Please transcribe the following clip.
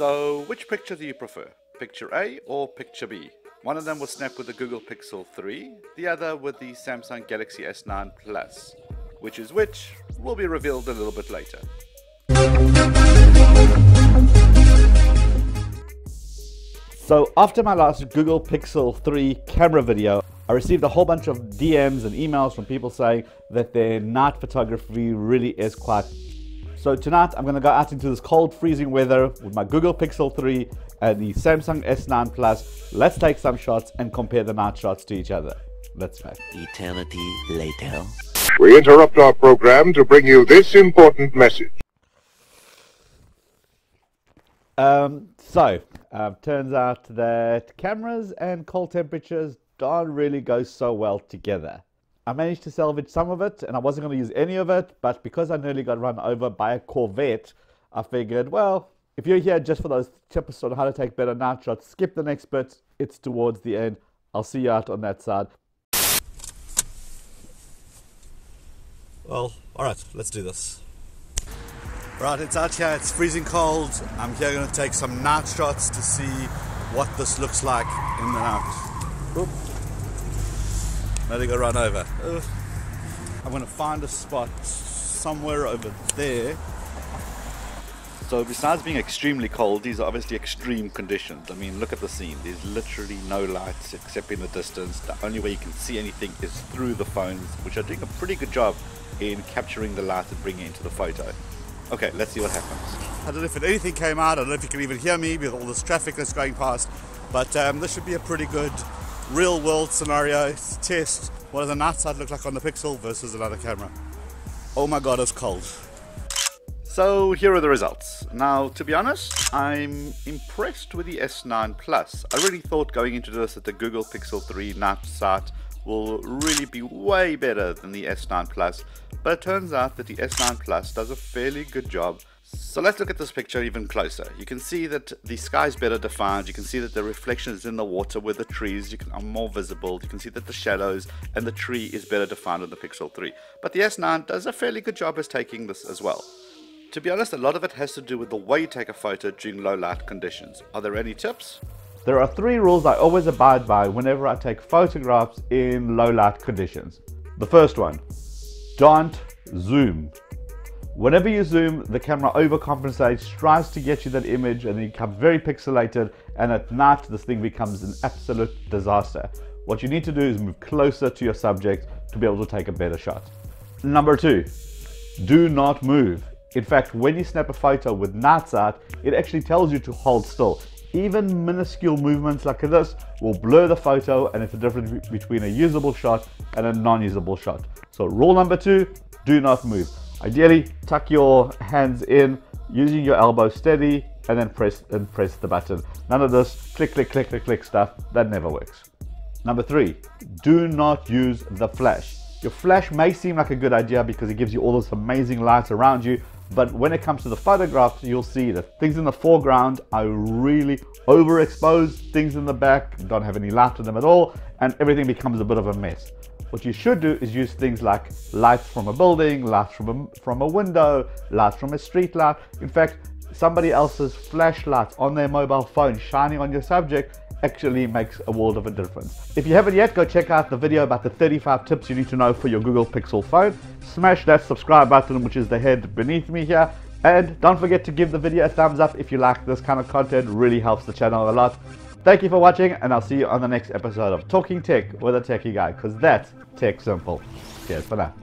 So, which picture do you prefer? Picture A or picture B? One of them was snapped with the Google Pixel 3, the other with the Samsung Galaxy S9 Plus. Which is which will be revealed a little bit later. So after my last Google Pixel 3 camera video, I received a whole bunch of DMs and emails from people saying that their night photography really is quite. So tonight I'm going to go out into this cold freezing weather with my Google Pixel 3 and the Samsung S9 Plus. Let's take some shots and compare the night shots to each other. Let's go. Eternity later. We interrupt our program to bring you this important message. Turns out that cameras and cold temperatures don't really go so well together. I managed to salvage some of it, and I wasn't going to use any of it, but because I nearly got run over by a Corvette, I figured, well, if you're here just for those tips on how to take better night shots, skip the next bit. It's towards the end. I'll see you out on that side. Well, alright, let's do this. Right, it's out here, it's freezing cold. I'm here going to take some night shots to see what this looks like in the night. Oop. Nearly got run over. I'm going to find a spot somewhere over there. So besides being extremely cold, these are obviously extreme conditions. I mean, look at the scene. There's literally no lights except in the distance. The only way you can see anything is through the phones, which are doing a pretty good job in capturing the light and bringing it into the photo. Okay, let's see what happens. I don't know if anything came out. I don't know if you can even hear me with all this traffic that's going past. But this should be a pretty good real world scenario test. What does the night side look like on the Pixel versus another camera? Oh my god, it's cold. So here are the results. Now, to be honest, I'm impressed with the S9 Plus. I really thought going into this that the Google Pixel 3 night sight will really be way better than the S9 Plus, but it turns out that the S9 Plus does a fairly good job. So let's look at this picture even closer. You can see that the sky is better defined. You can see that the reflections in the water with the trees are more visible. You can see that the shadows and the tree is better defined on the Pixel 3. But the S9 does a fairly good job as taking this as well. To be honest, a lot of it has to do with the way you take a photo during low light conditions. Are there any tips? There are 3 rules I always abide by whenever I take photographs in low light conditions. The first one, don't zoom. Whenever you zoom, the camera overcompensates, tries to get you that image, and it becomes very pixelated, and at night this thing becomes an absolute disaster. What you need to do is move closer to your subject to be able to take a better shot. Number 2, do not move. In fact, when you snap a photo with night sight, it actually tells you to hold still. Even minuscule movements like this will blur the photo, and it's the difference between a usable shot and a non-usable shot. So rule number 2, do not move. Ideally, tuck your hands in, using your elbow steady, and then press the button. None of this click, click, click, click, click stuff. That never works. Number 3, do not use the flash. Your flash may seem like a good idea because it gives you all this amazing light around you, but when it comes to the photographs, you'll see that things in the foreground are really overexposed, things in the back don't have any light in them at all, and everything becomes a bit of a mess. What you should do is use things like lights from a building, lights from a window, lights from a street light. In fact, somebody else's flashlight on their mobile phone shining on your subject actually makes a world of a difference. If you haven't yet, go check out the video about the 35 tips you need to know for your Google Pixel phone. Smash that subscribe button, which is the head beneath me here. And don't forget to give the video a thumbs up if you like this kind of content. It really helps the channel a lot. Thank you for watching, and I'll see you on the next episode of Talking Tech with a Techie Guy, because that's tech simple. Cheers for now.